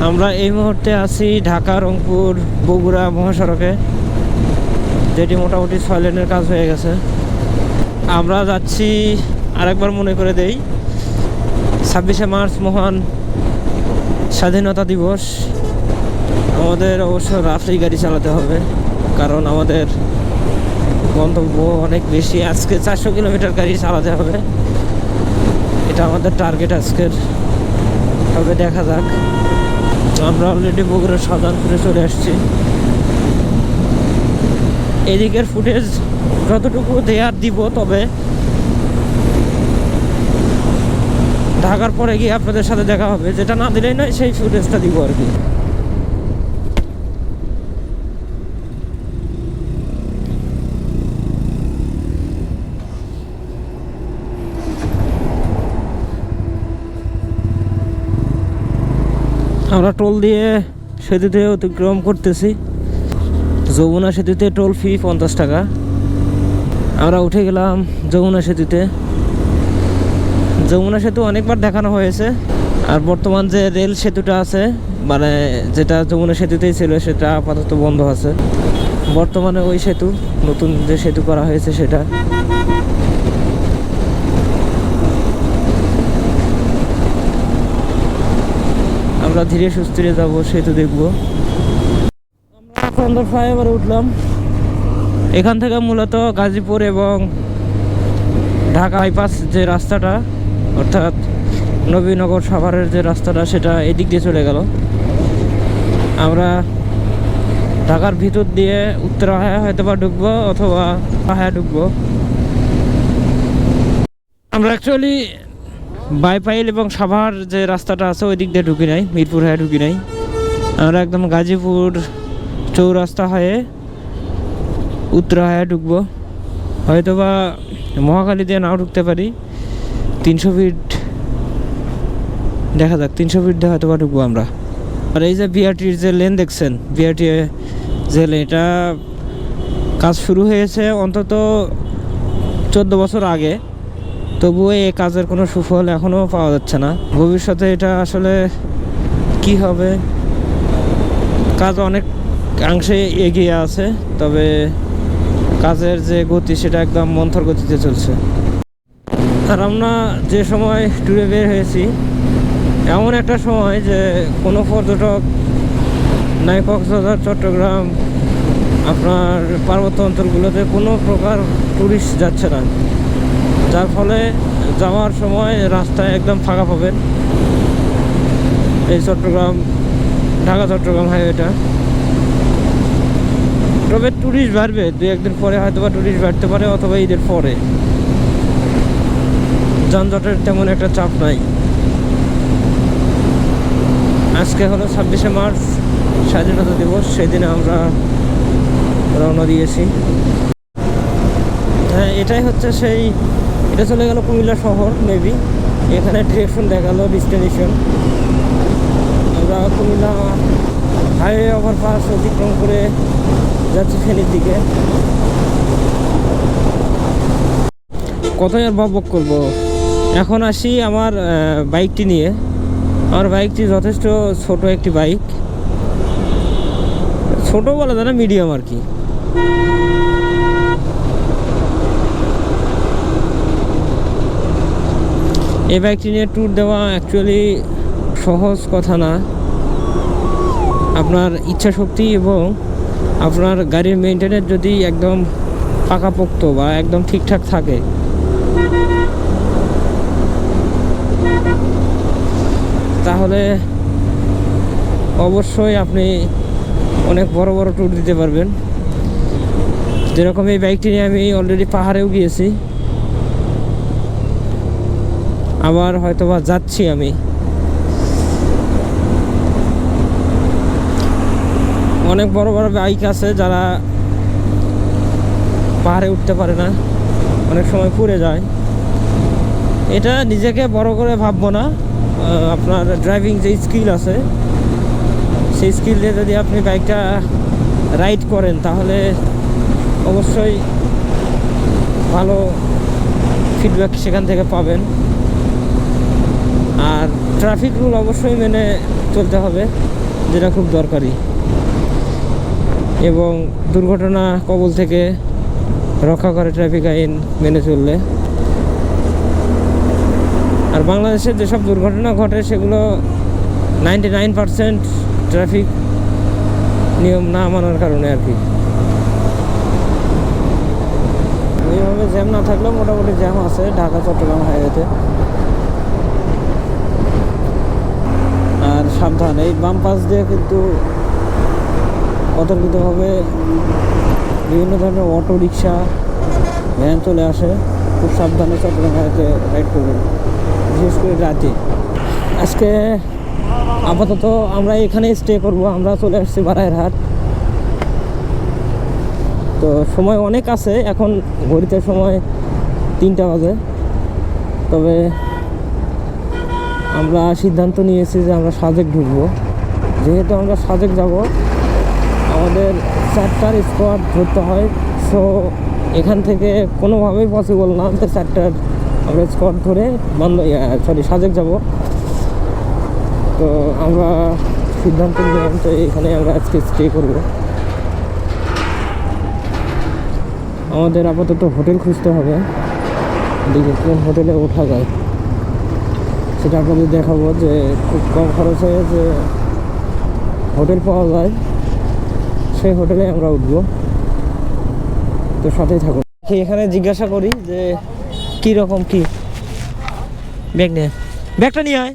আমরা এই মুহূর্তে আছি ঢাকা রংপুর বগুড়া মহাসড়কে, যেটি মোটামুটি 6 লেনের কাজ হয়ে গেছে। আমরা যাচ্ছি, আরেকবার মনে করে দেই, 26শে মার্চ মহান স্বাধীনতা দিবস। আমাদের অবশ্য রাফলি গাড়ি চালাতে হবে, কারণ আমাদের গন্তব্য অনেক বেশি। আজকে 400 কিলোমিটার গাড়ি চালাতে হবে, এটা আমাদের টার্গেট আজকের। তবে দেখা যাক। আমরা অলরেডি বগুড়া শাহজাহানপুরে চলে আসছি। এদিকের ফুটেজ যতটুকু দেয়ার দিব, তবে ঢাকার পরে গিয়ে আপনাদের সাথে দেখা হবে। যেটা না দিলেই নয়, সেই ফুটেজটা দিব আর কি। আমরা টোল দিয়ে সেতুতে অতিক্রম করতেছি। যমুনা সেতুতে টোল ফি 50 টাকা। আমরা উঠে গেলাম যমুনা সেতুতে। যমুনা সেতু অনেকবার দেখানো হয়েছে, আর বর্তমান যে রেল সেতুটা আছে, মানে যেটা যমুনা সেতুতেই ছিল, সেটা আপাতত বন্ধ আছে। বর্তমানে ওই সেতু, নতুন যে সেতু করা হয়েছে সেটা। আমরা ধীরে সুস্থিরে যাব, সেতু দেখবো। আমরা কন্দর ফ্লাইওভারে উঠলাম। এখান থেকে মূলত গাজীপুর এবং ঢাকা বাইপাস যে রাস্তাটা, অর্থাৎ নবীনগর সাভারের যে রাস্তাটা, সেটা এদিক দিয়ে চলে গেল। আমরা ঢাকার ভিতর দিয়ে উত্তরাহায়া হয়তো বা ঢুকবো, অথবা পাহাড়ে ঢুকবো। আমরা অ্যাকচুয়ালি বাইপাইল এবং সাভার যে রাস্তাটা আছে ওই দিক দিয়ে ঢুকি নাই, মিরপুর হয়ে ঢুকি নাই। আমরা একদম গাজীপুর চৌরাস্তা হয়ে উত্তরাহায়া ঢুকবো। হয়তো বা মহাখালী দিয়ে নাও ঢুকতে পারি। 300 ফিট, দেখা যাক, 300 ফিট দিয়ে হয়তো বা ঢুকবো আমরা। আর এই যে বিআরটির যে লেন দেখছেন, বিআরটি যে লেন, এটা কাজ শুরু হয়েছে অন্তত 14 বছর আগে, তবুও এই কাজের কোনো সুফল এখনও পাওয়া যাচ্ছে না। ভবিষ্যতে এটা আসলে কি হবে, কাজ অনেক অংশে এগিয়ে আছে, তবে কাজের যে গতি সেটা একদম মন্থর গতিতে চলছে। আর আমরা যে সময় ট্যুরে বের হয়েছি, এমন একটা সময় যে কোনো পর্যটক নাই, কক্সবাজার, চট্টগ্রাম, আপনার পার্বত্য অঞ্চলগুলোতে কোনো প্রকার ট্যুরিস্ট যাচ্ছে না, যার ফলে যাওয়ার সময় রাস্তায় একদম ফাঁকা পাবেন। এই চট্টগ্রাম, ঢাকা চট্টগ্রাম হাইওয়েটা। তবে ট্যুরিস্ট বাড়বে, 2-1 দিন পরে হয়তো বা ট্যুরিস্ট বাড়তে পারে, অথবা ঈদের পরে। যানজটের তেমন একটা চাপ নাই। আজকে হলো 26শে মার্চ, স্বাধীনতা দিবস। সেই দিনে আমরা রওনা দিয়েছি। হ্যাঁ, এটাই হচ্ছে সেই, এটা চলে গেল কুমিল্লা শহর মেবি। এখানে ডিরেকশন দেখালো, ডেস্টিনেশন। আমরা কুমিল্লা হাইওয়ে ওভারপাস অতিক্রম করে যাচ্ছি ফেনীর দিকে। কতই আর বকবক করবো। এখন আসি আমার বাইকটি নিয়ে। আমার বাইকটি যথেষ্ট ছোট একটি বাইক, ছোট বলা যায় না, মিডিয়াম আর কি। এই বাইকটি নিয়ে ট্যুর দেওয়া অ্যাকচুয়ালি সহজ কথা না। আপনার ইচ্ছা শক্তি এবং আপনার গাড়ির মেইনটেনেন্স যদি একদম পাকাপোক্ত বা একদম ঠিকঠাক থাকে, তাহলে অবশ্যই আপনি অনেক বড় বড় ট্যুর দিতে পারবেন। যেরকম এই বাইকটি নিয়ে আমি অলরেডি পাহাড়েও গিয়েছি, আবার হয়তো বা যাচ্ছি আমি। অনেক বড় বড় বাইক আছে যারা পাহাড়ে উঠতে পারে না, অনেক সময় পড়ে যায়। এটা নিজেকে বড় করে ভাববো না। আপনার ড্রাইভিং যে স্কিল আছে, সেই স্কিল দিয়ে যদি আপনি বাইকটা রাইড করেন, তাহলে অবশ্যই ভালো ফিডব্যাক সেখান থেকে পাবেন। আর ট্রাফিক রুল অবশ্যই মেনে চলতে হবে, যেটা খুব দরকারি, এবং দুর্ঘটনা কবল থেকে রক্ষা করে ট্রাফিক আইন মেনে চললে। আর বাংলাদেশে যেসব দুর্ঘটনা ঘটে সেগুলো 99% ট্রাফিক নিয়ম না মানার কারণে আর কি। এইভাবে জ্যাম না থাকলেও মোটামুটি জ্যাম আছে ঢাকা চট্টগ্রাম হাইওয়েতে। আর সাবধান, এই বাম পাশ দিয়ে কিন্তু অতর্কিতভাবে বিভিন্ন ধরনের অটো রিক্সা ভ্যান চলে আসে। খুব সাবধানে চট্টগ্রাম হাইওয়েতে রাইড করবেন, বিশেষ করে রাতে। আজকে আপাতত আমরা এখানেই স্টে করব। আমরা চলে আসছি বারাইরহাট। তো সময় অনেক আছে, এখন ঘড়িতে সময় 3টা বাজে। তবে আমরা সিদ্ধান্ত নিয়েছি যে আমরা সাজেক ঢুকবো। যেহেতু আমরা সাজেক যাব, আমাদের 4টার স্পট ধরতে হয়। সো এখান থেকে কোনোভাবেই পসিবল না যে 4টার আমরা স্পট ধরে সাজেক যাব। তো আমরা সিদ্ধান্ত নিলাম তো এখানে আমরা আজকে স্টে করব। আমাদের আপাতত হোটেল খুঁজতে হবে, দেখি কোন হোটেলে ওঠা যায় সেটা আপনাদের দেখাবো, যে খুব কম খরচে যে হোটেল পাওয়া যায় সেই হোটেলে আমরা উঠবো। তো সাথেই থাকুন। এখানে জিজ্ঞাসা করি যে কী রকম কি ব্যাগ নিয়ে, ব্যাগটা নিয়ে আয়।